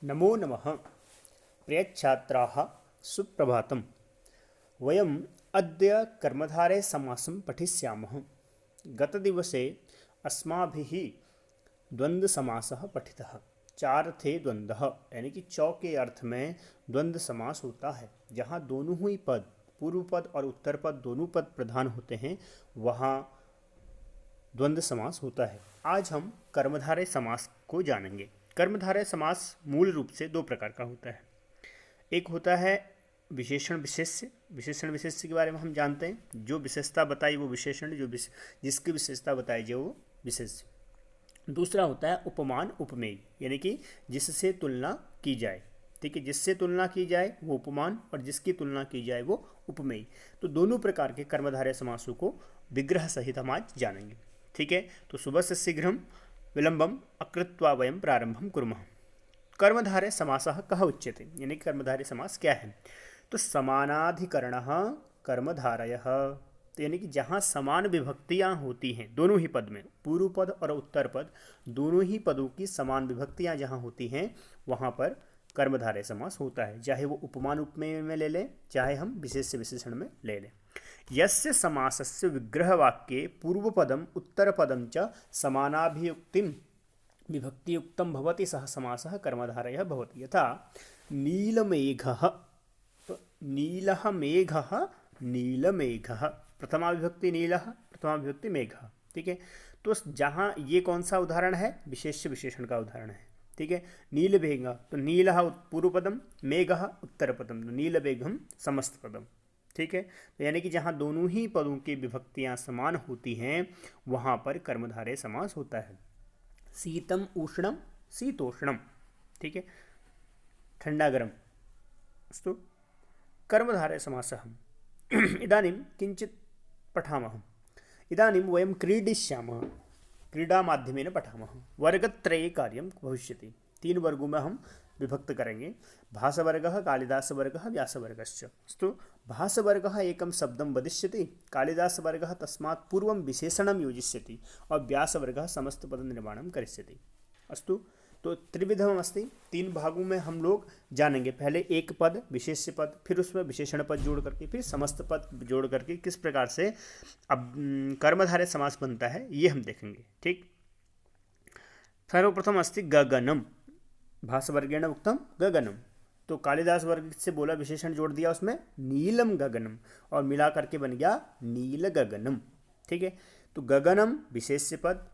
नमो नमः। प्रियच्छात्राः सुप्रभातम्। वयम् अद्य कर्मधारय समासं पठिष्यामः। गतदिवसे अस्माभिः द्वन्द्वसमासः पठितः। चार थे द्वन्द्वः, यानी कि चौ के अर्थ में द्वंद्व समास होता है। जहाँ दोनों ही पद, पूर्व पद और उत्तर पद दोनों पद प्रधान होते हैं, वहाँ द्वंद्व समास होता है। आज हम कर्मधारय समास को जानेंगे। कर्मधारय समास मूल रूप से दो प्रकार का होता है। एक होता है विशेषण विशेष्य। विशेषण विशेष्य के बारे में हम जानते हैं, जो विशेषता बताई वो विशेषण, जिसकी विशेषता बताई जाए वो विशेष्य। दूसरा होता है उपमान उपमेय, यानी कि जिससे तुलना की जाए। ठीक है, जिससे तुलना की जाए वो उपमान और जिसकी तुलना की जाए वो उपमेय। तो दोनों प्रकार के कर्मधारय समासों को विग्रह सहित हम आज जानेंगे। ठीक है, तो शुभ से शीघ्रम विलंबम अकृत्वा वयम प्रारंभम कुर्मः। कर्मधारय समासः कः उच्यते, यानी कर्मधारय समास क्या है। तो समानाधिकरणः कर्मधारयः, तो यानी कि जहाँ समान विभक्तियाँ होती हैं दोनों ही पद में, पूर्व पद और उत्तर पद दोनों ही पदों की समान विभक्तियाँ जहाँ होती हैं वहाँ पर कर्मधारय समास होता है। चाहे वो उपमान उपमेय में ले लें, चाहे हम विशेष विशेषण में ले लें। यस्य समासस्य विग्रहवाक्ये पूर्वपदम उत्तरपदम च समानाभियुक्तिम विभक्तियुक्तं भवति सः समासः कर्मधारयः भवति। यथा नीलमेघः, तो नीलः मेघः नीलमेघः, प्रथमा विभक्ति नीलः, प्रथमा विभक्ति मेघः। ठीक है, तो जहाँ ये कौन सा उदाहरण है, विशेष्य विशेषण का उदाहरण है। ठीक है, नीलमेघः, तो नीलः पूर्वपदम, मेघः उत्तरपदम, तो नीलमेघम समस्त पदम। ठीक है, तो यानी कि जहाँ दोनों ही पदों की विभक्तियाँ समान होती हैं वहाँ पर कर्मधारय समास होता है। शीतम उष्णम शीतोष्णम, ठीक है, ठंडा गरम। अस्तु, कर्मधारय समासः इदानीं किञ्चित् पठामः। इदानीं वयं क्रीडिष्यामः, क्रीडामाध्यमेन पठामः। वर्गत्रये कार्यं भविष्यति। तीन वर्गों में हम विभक्त करेंगे, भासवर्गः, कालिदासवर्गः, व्यासवर्गश्च। अस्तु, भासवर्गः एकं शब्दं वदिष्यति, कालिदासवर्गः तस्मात् पूर्वं विशेषणं योजिष्यति और व्यासवर्गः समस्तपदनिर्माणं करिष्यति। अस्तु, तो त्रिविधम् अस्ति, तीन भागों में हम लोग जानेंगे। पहले एक पद, विशेष्य पद, फिर उसमें विशेषण पद जोड़ करके, फिर समस्त पद जोड़ करके किस प्रकार से अब कर्मधारय समास बनता है ये हम देखेंगे। ठीक, सर्वप्रथम अस्ति गगनम, भासवर्गेण उक्तम गगनम, तो कालिदास वर्ग से बोला, विशेषण जोड़ दिया उसमें नीलम गगनम और मिला करके बन गया नील गगनम। ठीक है, तो गगनम विशेष्य पद,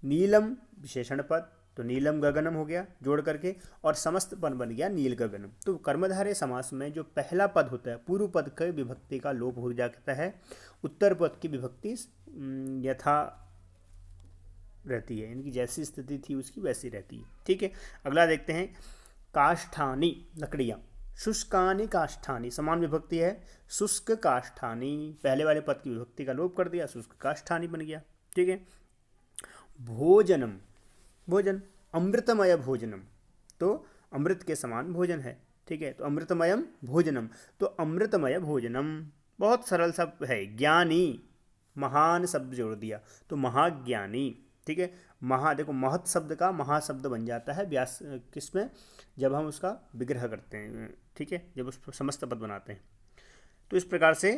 नीलम विशेषण पद, तो नीलम गगनम हो गया जोड़ करके, और समस्त पद बन गया नील गगनम। तो कर्मधारय समास में जो पहला पद होता है, पूर्व पद के विभक्ति का लोप हो जाता है, उत्तर पद की विभक्ति यथा रहती है, यानी कि जैसी स्थिति थी उसकी वैसी रहती है। ठीक है, अगला देखते हैं, काष्ठानी लकड़ियाँ, शुष्कानि काष्ठानी, समान विभक्ति है, शुष्क काष्ठानी, पहले वाले पद की विभक्ति का लोप कर दिया, शुष्क काष्ठानी बन गया। ठीक है, भोजनम, भोजन, अमृतमय भोजनम, तो अमृत के समान भोजन है। ठीक है, तो अमृतमयम भोजनम, तो अमृतमय भोजनम, बहुत सरल शब्द है। ज्ञानी, महान शब्द जोड़ दिया तो महाज्ञानी। ठीक है, महा, देखो महत् शब्द का महाशब्द बन जाता है व्यास किसमें, जब हम उसका विग्रह करते हैं। ठीक है, जब उस पर समस्त पद बनाते हैं। तो इस प्रकार से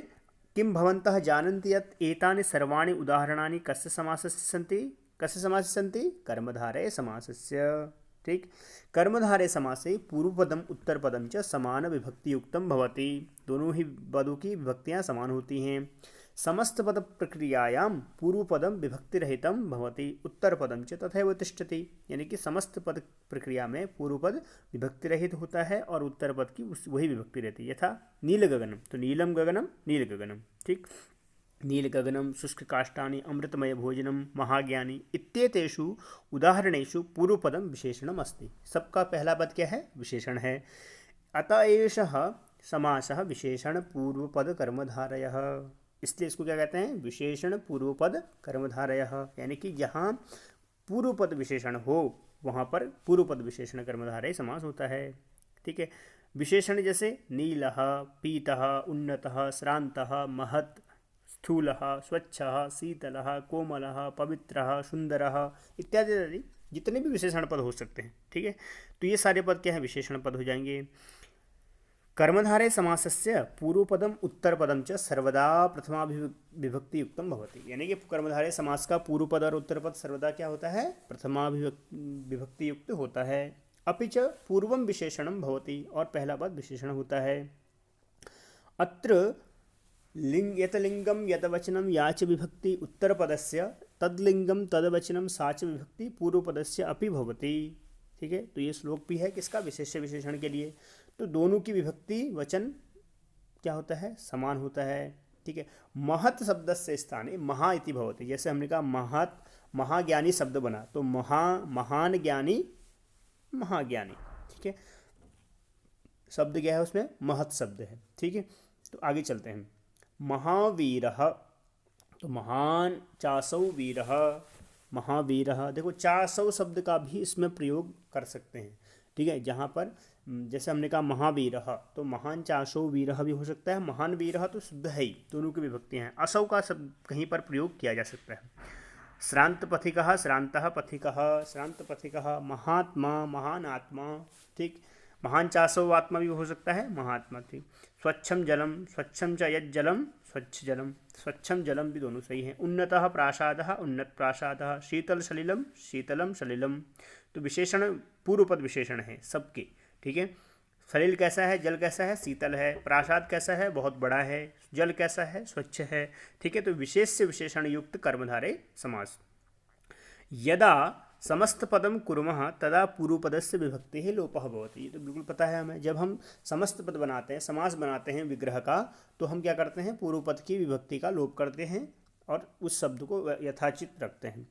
किम भवन्तः जानन्ति यत् एतानि सर्वाणि उदाहरणानि कस्य समासस्य सन्ति, कस्य समासस्य सन्ति, कर्मधारय समासस्य। ठीक, कर्मधारय समासे पूर्वपदम उत्तरपदम च समान विभक्तियुक्तं भवति, दोनों ही पदों की विभक्तियाँ समान होती हैं। समस्त पद प्रक्रियायां पूर्वपदम विभक्तिरहितं भवति, उत्तरपदम च तथैव तिष्ठति, यानी कि समस्त पद प्रक्रिया में पूर्वपद विभक्तिरहित होता है और उत्तर पद की वही विभक्ति रहती है। यथा नील गगनम, तो नीलम गगनम नील गगनम। ठीक, नील गगनम, शुष्क काष्ठानि, अमृतमय भोजनम, महाज्ञानी इत्येतेषु उदाहरणेषु पूर्वपदम विशेषणम अस्ति। सबका पहला पद क्या है, विशेषण है। अतः एषः समासः विशेषण पूर्वपद कर्मधारयः, इसलिए इसको क्या कहते हैं, विशेषण पूर्वपद कर्मधारयः, यानी कि जहाँ पूर्वपद विशेषण हो वहाँ पर पूर्वपद विशेषण कर्मधारय समास होता है। ठीक है, विशेषण जैसे नीलः, पीतः, उन्नतः, श्रान्तः, महत्, स्थूलः, स्वच्छः, शीतलः, कोमलः, पवित्रः, सुन्दरः इत्यादि जितने भी विशेषण पद हो सकते हैं, ठीक है। तो ये सारे पद क्या है, विशेषण पद हो जाएंगे। कर्मधारे समासस्य पूर्वपदम उत्तरपदम च सर्वदा प्रथमाविभक्ति युक्तम भवति, यानी कि कर्मधारे समास का पूर्वपद और उत्तरपद सर्वदा क्या होता है, प्रथमाविभक्ति युक्त होता है। अपि च पूर्वम विशेषणम भवति, और पहला पद विशेषण होता है। अत्र यतलिंगम यतवचनम याच विभक्ति उत्तरपदस्य तदलिंगम तदवचनम साच विभक्ति पूर्वपदस्य अपि भवति, ठीक है। तो ये श्लोक भी है किसका, विशेष्य विशेषण के लिए। तो दोनों की विभक्ति वचन क्या होता है, समान होता है, ठीक है। महत् शब्द से स्थाने महा इति भवति, जैसे हमने कहा महत् महाज्ञानी शब्द बना, तो महान ज्ञानी महाज्ञानी, ठीक है। शब्द क्या है उसमें, महत् शब्द है, ठीक है। तो आगे चलते हैं। महावीरः, तो महान चासौ वीरः, महावीरः, देखो चासौ शब्द का भी इसमें प्रयोग कर सकते हैं, ठीक है। जहाँ पर जैसे हमने कहा महावीरः, तो महान चासौ वीरः भी हो सकता है, महान वीरः तो शुद्ध है ही, दोनों की विभक्तियाँ हैं। असौ का शब्द कहीं पर प्रयोग किया जा सकता है। श्रांत पथिकः श्रांतः पथिकः, श्रांत पथिकः, महात्मा महान आत्मा, ठीक। महान चासौ आत्मा भी हो सकता है, महात्मा, ठीक। स्वच्छम जलम, स्वच्छम च यज्जलम, स्वच्छ जलम, स्वच्छम जलम भी दोनों सही हैं। उन्नतः प्रासादः, उन्नत प्रासादः, शीतल सलिलम, शीतलम सलिलम। तो विशेषण पूर्वपद विशेषण है सबके, ठीक है। सलिल कैसा है, जल कैसा है, शीतल है। प्रासाद कैसा है, बहुत बड़ा है। जल कैसा है, स्वच्छ है, ठीक है। तो विशेष से विशेषण युक्त कर्मधारे समास। यदा समस्त पदम कुर्मः तदा पूर्वपदस्य विभक्ति है लोपः भवति, ये तो बिल्कुल पता है हमें। जब हम समस्त पद बनाते हैं, समास बनाते हैं विग्रह का, तो हम क्या करते हैं, पूर्वपद की विभक्ति का लोप करते हैं और उस शब्द को यथाचित रखते हैं।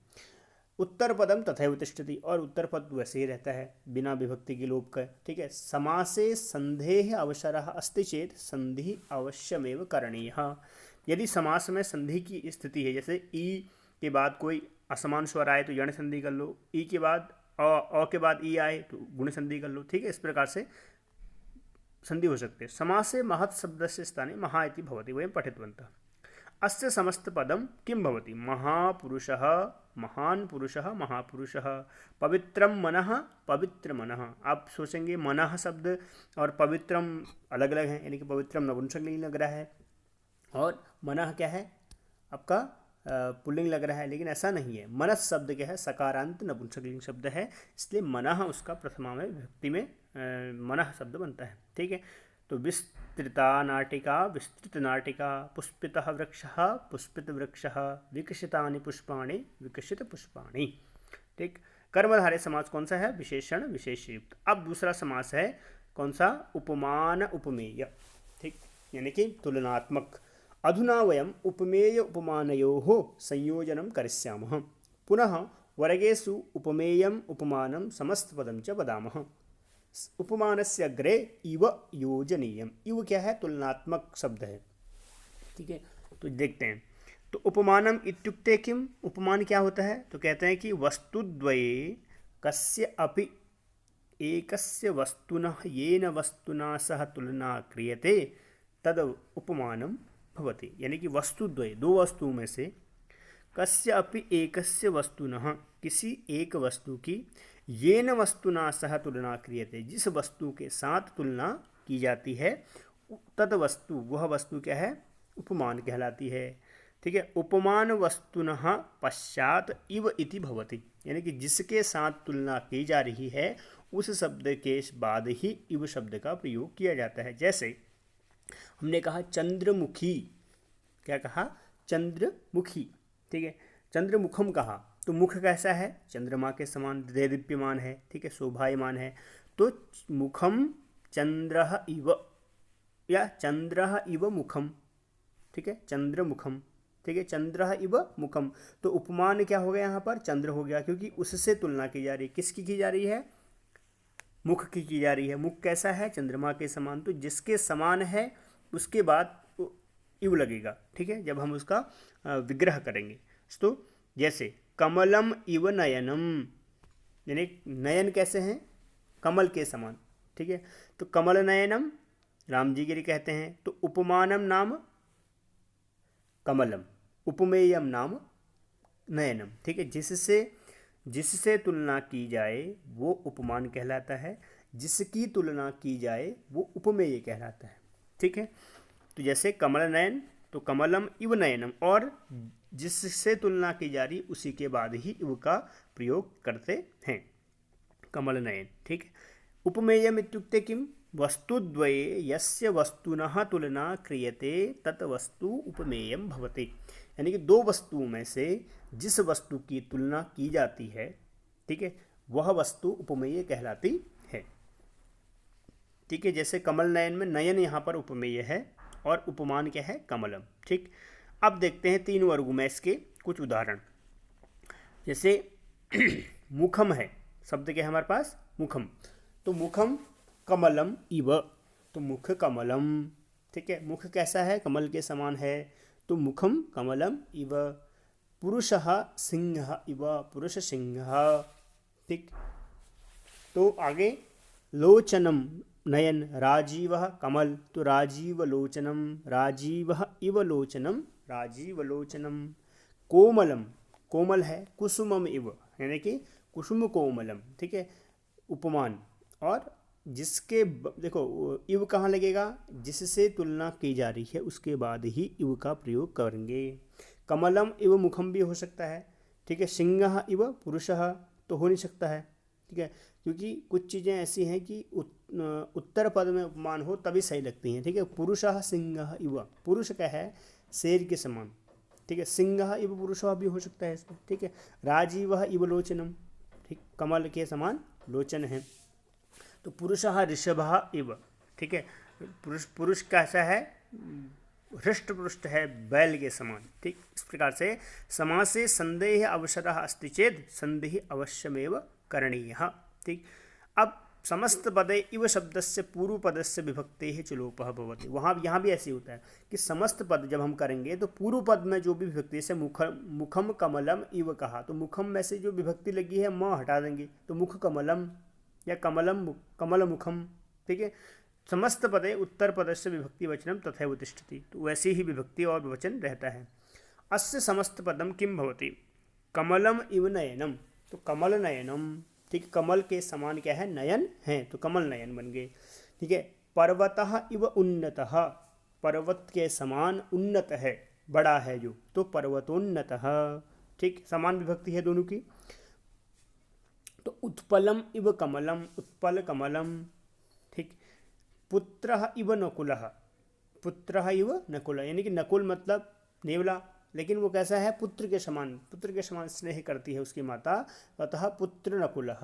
उत्तर पदम तथैव तिष्ठति, और उत्तर पद वैसे ही रहता है बिना विभक्ति की लोप का, ठीक है। समासे संधेः अवसरः अस्ति चेत संधि अवश्यमेव करणीयः, यदि समास में संधि की स्थिति है, जैसे ई के बाद कोई असमान स्वर आए तो यण संधि कर लो, ई के बाद अ के बाद ई आए तो गुण संधि कर लो, ठीक है। इस प्रकार से संधि हो सकते हैं। समासे महत् शब्दस्य स्थाने महा इति भवति, वयं पठितवन्तः। अस्य समस्त पदम किं भवति, महापुरुषः, महान पुरुषः, महापुरुषः। पवित्रम मनः, पवित्र मनः। आप सोचेंगे मनः शब्द और पवित्रम अलग अलग हैं, यानी कि पवित्रम नपुंसकलिंग लग रहा है और मनः क्या है आपका पुल्लिंग लग रहा है, लेकिन ऐसा नहीं है। मनस शब्द क्या है, सकारांत नपुंसकलिंग शब्द है, इसलिए मनः उसका प्रथमा में विभक्ति में मनः शब्द बनता है, ठीक है। तो विस्तृता नाटिका, विस्तृत नाटिका, पुष्पितः वृक्षः, पुष्पित वृक्षः, विकसितानि पुष्पाणि, विकसित पुष्पाणि, ठीक। कर्मधारय समास कौन सा है, विशेषण विशेषयुक्त। अब दूसरा समास है कौन सा, उपमान उपमेय, ठीक, यानी कि तुलनात्मक। अधुना वयम उपमेय उपमानयोः संयोजनं करिष्यामः। पुनः वर्गेषु उपमेयम् उपमानं समस्तपदं च वदामः। उपमानस्य अग्रे इव योजनीयम। इव क्या है, तुलनात्मक शब्द है, ठीक है। तो देखते हैं। तो उपमानम इत्युक्ते किम, उपमान क्या होता है, तो कहते हैं कि वस्तुद्वये कस्य अपि एकस्य वस्तुनः येन वस्तुना सह तुलना क्रियते तद उपमानम भवति, यानी कि वस्तुद्वय, दो वस्तुओं में से, कस्य अपि एकस्य वस्तुनः, किसी एक वस्तु की, येन वस्तुना सह तुलना क्रियते, जिस वस्तु के साथ तुलना की जाती है, तद वस्तु, वह वस्तु क्या है, उपमान कहलाती है, ठीक है। उपमान वस्तुनः पश्चात इव इति भवति, यानी कि जिसके साथ तुलना की जा रही है उस शब्द के बाद ही इव शब्द का प्रयोग किया जाता है। जैसे हमने कहा चंद्रमुखी, क्या कहा, चंद्रमुखी, ठीक है। चंद्रमुखम कहा, तो मुख कैसा है, चंद्रमा के समान देदीप्यमान है, ठीक है, शोभायमान है। तो मुखम चंद्रः इव, या चंद्रः इव मुखम, ठीक है, चंद्रमुखम, ठीक है, चंद्रः इव मुखम। तो उपमान क्या हो गया यहाँ पर, चंद्र हो गया, क्योंकि उससे तुलना की जा रही है। किसकी की जा रही है, मुख की जा रही है। मुख कैसा है, चंद्रमा के समान, तो जिसके समान है उसके बाद इव लगेगा, ठीक है, जब हम उसका विग्रह करेंगे। तो जैसे कमलम इव नयनम, यानी नयन कैसे हैं, कमल के समान, ठीक है। तो कमल नयनम राम जी के लिए कहते हैं। तो उपमानम नाम कमलम, उपमेयम नाम नयनम, ठीक है, जिससे जिससे तुलना की जाए वो उपमान कहलाता है, जिसकी तुलना की जाए वो उपमेय कहलाता है। ठीक है, तो जैसे कमल नयन, तो कमलम इव नयनम, और जिससे तुलना की जा रही उसी के बाद ही इव का प्रयोग करते हैं, कमल नयन। ठीक है, उपमेयम इत्युक्ते किम, वस्तुद्वये यस्य वस्तुनः तुलना क्रियते तत् वस्तु उपमेयम भवति। यानी कि दो वस्तुओं में से जिस वस्तु की तुलना की जाती है, ठीक है, वह वस्तु उपमेय कहलाती है। ठीक है, जैसे कमल नयन में नयन यहाँ पर उपमेय है और उपमान क्या है, कमलम। ठीक, अब देखते हैं तीन वर्गों में इसके कुछ उदाहरण। जैसे मुखम है, शब्द क्या है हमारे पास, मुखम, तो मुखम कमलम इव, तो मुख कमलम। ठीक है, मुख कैसा है, कमल के समान है, तो मुखम कमलम इव। पुरुषः सिंह इव, पुरुष सिंह। ठीक, तो आगे लोचनम नयन राजीव कमल, तो राजीव लोचनम, राजीव इव लोचनम, राजीव लोचनम। कोमलम, कोमल है, कुसुमम इव, यानी कि कुसुम कोमलम। ठीक है, उपमान, और जिसके देखो इव कहाँ लगेगा, जिससे तुलना की जा रही है उसके बाद ही इव का प्रयोग करेंगे। कमलम इव मुखम भी हो सकता है। ठीक है, सिंह इव पुरुषः तो हो नहीं सकता है। ठीक है, क्योंकि कुछ चीज़ें ऐसी हैं कि उत्तर पद में उपमान हो तभी सही लगती हैं। ठीक है, पुरुषः सिंह इव, पुरुष क्या है, शेर के समान। ठीक है, सिंह इव पुरुषः भी हो सकता है इसमें। ठीक है, राजीव इव लोचनम, ठीक, कमल के समान लोचन है। तो पुरुषः ऋषभः इव, ठीक है, पुरुष कैसा है, हृष्ट पुष्ट है, बैल के समान। ठीक, इस प्रकार से समासे संदेह अवसरः अस्ति चेद संदेह अवश्यमेव करणीयः। ठीक, अब समस्त पदे इव शब्दस्य पूर्व पदस्य विभक्ते च लोपः भवति। वहाँ यहाँ भी ऐसे होता है कि समस्त पद जब हम करेंगे तो पूर्व पद में जो भी विभक्ति, जैसे मुखम कमलम इव कहा, तो मुखम में से जो विभक्ति लगी है म हटा देंगे, तो मुख कमलम या कमलम कमल मुखम। ठीक है, समस्त पदे उत्तर पदस्य विभक्ति वचनम तथैव तिष्ठति, तो वैसी ही विभक्ति और वचन रहता है। अस्य समस्त पदम किम भवति, कमलम इव नयनम, तो कमल नयनम। ठीक, कमल के समान क्या है, नयन है, तो कमल नयन बन गए। ठीक है, पर्वतः इव उन्नतः, पर्वत के समान उन्नत है, बड़ा है जो, तो पर्वतोन्नतः। ठीक, समान विभक्ति है दोनों की। तो उत्पलम इव कमलम, उत्पल कमलम। ठीक, पुत्रः इव नकुलः, पुत्रः इव नकुल, यानी कि नकुल मतलब नेवला, लेकिन वो कैसा है, पुत्र के समान, पुत्र के समान स्नेह करती है उसकी माता, अतः पुत्र नकुलः।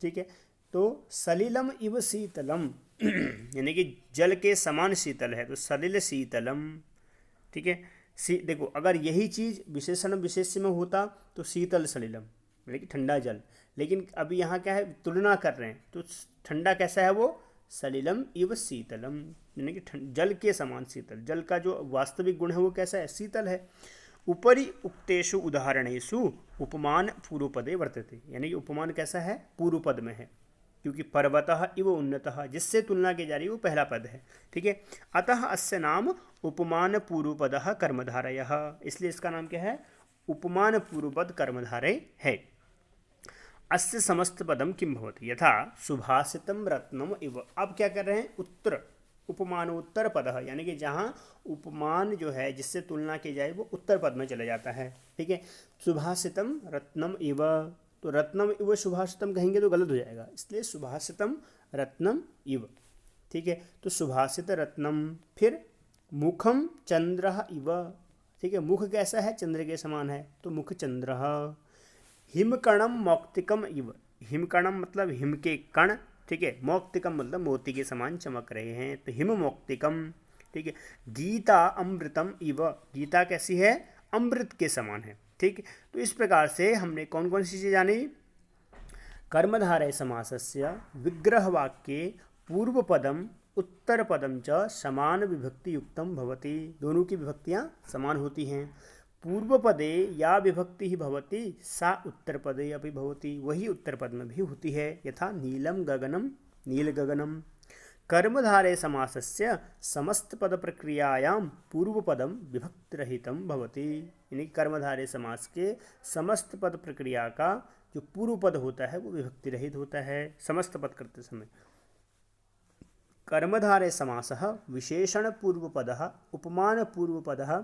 ठीक है, तो सलिलम इव शीतलम, यानी कि जल के समान शीतल है, तो सलिल शीतलम। ठीक है, देखो अगर यही चीज़ विशेषण विशेष्य में होता तो शीतल सलिलम, यानी कि ठंडा जल, लेकिन अभी यहाँ क्या है, तुलना कर रहे हैं, तो ठंडा कैसा है वो, सलिलम इव शीतलम, यानी कि जल के समान शीतल। जल का जो वास्तविक गुण है वो कैसा है, शीतल है। उपरि उक्तेषु उदाहरणेषु उपमान पूर्व पदे वर्तते, यानी कि उपमान कैसा है, पूर्व पद में है, क्योंकि पर्वतः इव उन्नतः, जिससे तुलना की जा रही है वो पहला पद है। ठीक है, अतः अस्य नाम उपमान पूर्वपदः कर्मधारयः, इसलिए इसका नाम क्या है, उपमान पूर्वपद कर्मधारय है। अस्य समस्त पदम किम भवति, यथा सुभाषितम रत्नम इव। अब क्या कर रहे हैं, उत्तर उपमानोत्तर पद, यानी कि जहाँ उपमान जो है जिससे तुलना की जाए वो उत्तर पद में चला जाता है। ठीक है, सुभाषितम रत्नम इव, तो रत्नम इव सुभाषितम कहेंगे तो गलत हो जाएगा, इसलिए सुभाषितम रत्नम इव। ठीक है, तो सुभाषित रत्नम। फिर मुखम चंद्र इव, ठीक है, मुख कैसा है, चंद्र के समान है, तो मुख चंद्र। हिमकणम मौक्तिकम इव, हिमकणम मतलब हिम के कण। ठीक है, मौक्तिकम मतलब मोती के समान चमक रहे हैं, तो हिम मौक्तिकम। ठीक है, गीता अमृतम इव, गीता कैसी है, अमृत के समान है। ठीक, तो इस प्रकार से हमने कौन कौन सी चीज़ें जानी, कर्मधारय समासस्य विग्रह वाक्ये पूर्व पदम उत्तर पदम च समान विभक्ति युक्तम भवति, दोनों की विभक्तियाँ समान होती हैं। पूर्व पदे या विभक्ति ही भवति सा उत्तर पदे अपि भवति, वही उत्तर पद में भी होती है, यथा नीलम गगनम नील गगनम। कर्मधारय समासस्य समस्त पद प्रक्रियायां पूर्व पदम विभक्ति रहितम भवति, यानी कर्मधारय समास के समस्त पद प्रक्रिया का जो पूर्व पद होता है वो विभक्ति रहित होता है समस्त पद करते समय। कर्मधारय समासः विशेषण पूर्वपदः उपमान पूर्वपदः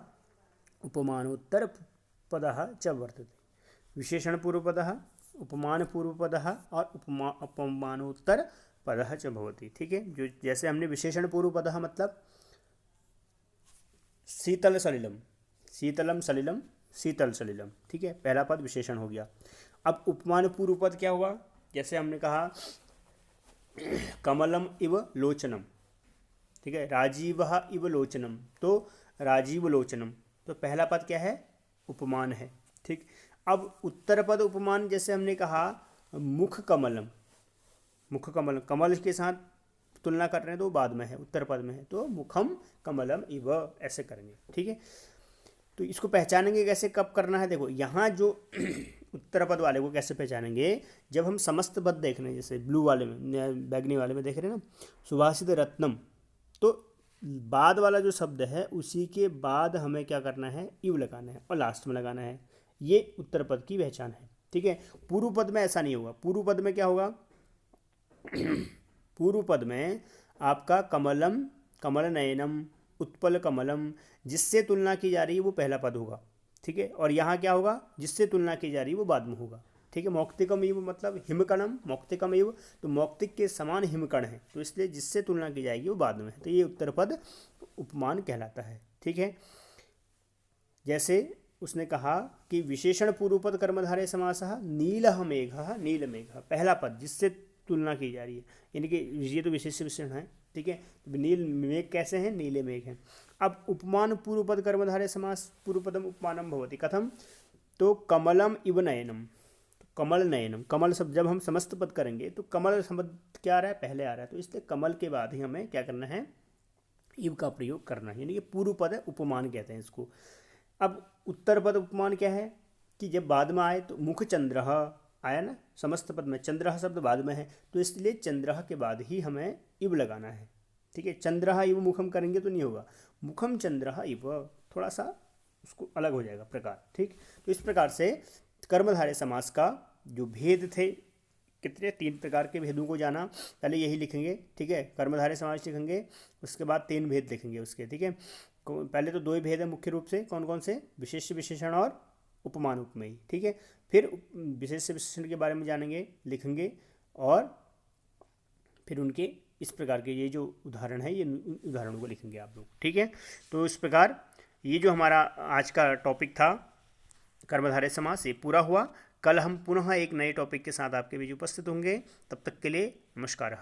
उपमानोत्तरपदः च वर्तते। विशेषण पूर्वपदः उपमान पूर्वपदः और उपमानोत्तरपदः च भवति। ठीक है, जो जैसे हमने विशेषण पूर्वपदः मतलब शीतल सलिलम, शीतलम सलिलम, शीतल सलिलम, ठीक है, पहला पद विशेषण हो गया। अब उपमान पूर्व पद क्या हुआ, जैसे हमने कहा कमलम इव लोचनम, ठीक है, राजीवः इव लोचनम, तो राजीव लोचनम, तो पहला पद क्या है, उपमान है। ठीक, अब उत्तर पद उपमान जैसे हमने कहा मुख कमलम, मुख कमल, कमल के साथ तुलना कर रहे हैं तो बाद में है, उत्तर पद में है, तो मुखम कमलम इव ऐसे करेंगे। ठीक है, तो इसको पहचानेंगे कैसे, कब करना है, देखो यहाँ जो उत्तर पद वाले को कैसे पहचानेंगे, जब हम समस्त पद देख रहे हैं, जैसे ब्लू वाले में, बैगनी वाले में देख रहे हैं ना, सुभाषित रत्नम, तो बाद वाला जो शब्द है उसी के बाद हमें क्या करना है, इव लगाना है और लास्ट में लगाना है, ये उत्तर पद की पहचान है। ठीक है, पूर्व पद में ऐसा नहीं होगा। पूर्व पद में क्या होगा, पूर्व पद में आपका कमलम, कमल नयनम, उत्पल कमलम, जिससे तुलना की जा रही है वो पहला पद होगा। ठीक है, और यहाँ क्या होगा, जिससे तुलना की जा रही है वो बाद में होगा। ठीक है, मौक्तिकम इव मतलब हिमकणम, मौक्तिकम इव, तो मौक्तिक के समान हिमकण है, तो इसलिए जिससे तुलना की जाएगी वो बाद में है, तो ये उत्तर पद उपमान कहलाता है। ठीक है, जैसे उसने कहा कि विशेषण पूर्वपद कर्मधारय समासः नीलः मेघः, नील मेघः, पहला पद जिससे तुलना की जा रही है, यानी कि ये तो विशेष विशेषण है। ठीक है, तो नील मेघ कैसे हैं, नीले मेघ हैं। अब उपमान पूर्वपद कर्मधारय समास पूर्वपदम उपमानम भवति, कथम, तो कमलम इव नयनम, तो कमल नयनम, कमल शब्द जब हम समस्त पद करेंगे तो कमल शब्द क्या आ रहा है, पहले आ रहा है, तो इसलिए कमल के बाद ही हमें क्या करना है, इव का प्रयोग करना है, यानी कि पूर्व पद है, उपमान कहते हैं इसको। अब उत्तर पद उपमान क्या है कि जब बाद में आए, तो मुख चंद्रः आया ना, समस्त पद में चंद्रः शब्द बाद में है, तो इसलिए चंद्रः के बाद ही हमें इव लगाना है। ठीक है, चंद्रः इव मुखम करेंगे तो नहीं होगा, मुखम चंद्रः इव, थोड़ा सा उसको अलग हो जाएगा प्रकार। ठीक, तो इस प्रकार से कर्मधारय समास का जो भेद थे, कितने 3 प्रकार के भेदों को जाना, पहले यही लिखेंगे। ठीक है, कर्मधारय समास लिखेंगे, उसके बाद 3 भेद लिखेंगे उसके। ठीक है, पहले तो 2 ही भेद है मुख्य रूप से, कौन कौन से, विशेष विशेषण और उपमान उपमेय। ठीक है, फिर विशेष विशेषण के बारे में जानेंगे, लिखेंगे, और फिर उनके इस प्रकार के ये जो उदाहरण है, ये उदाहरणों को लिखेंगे आप लोग। ठीक है, तो इस प्रकार ये जो हमारा आज का टॉपिक था कर्मधारय समास, ये पूरा हुआ। कल हम पुनः एक नए टॉपिक के साथ आपके बीच उपस्थित होंगे, तब तक के लिए नमस्कार।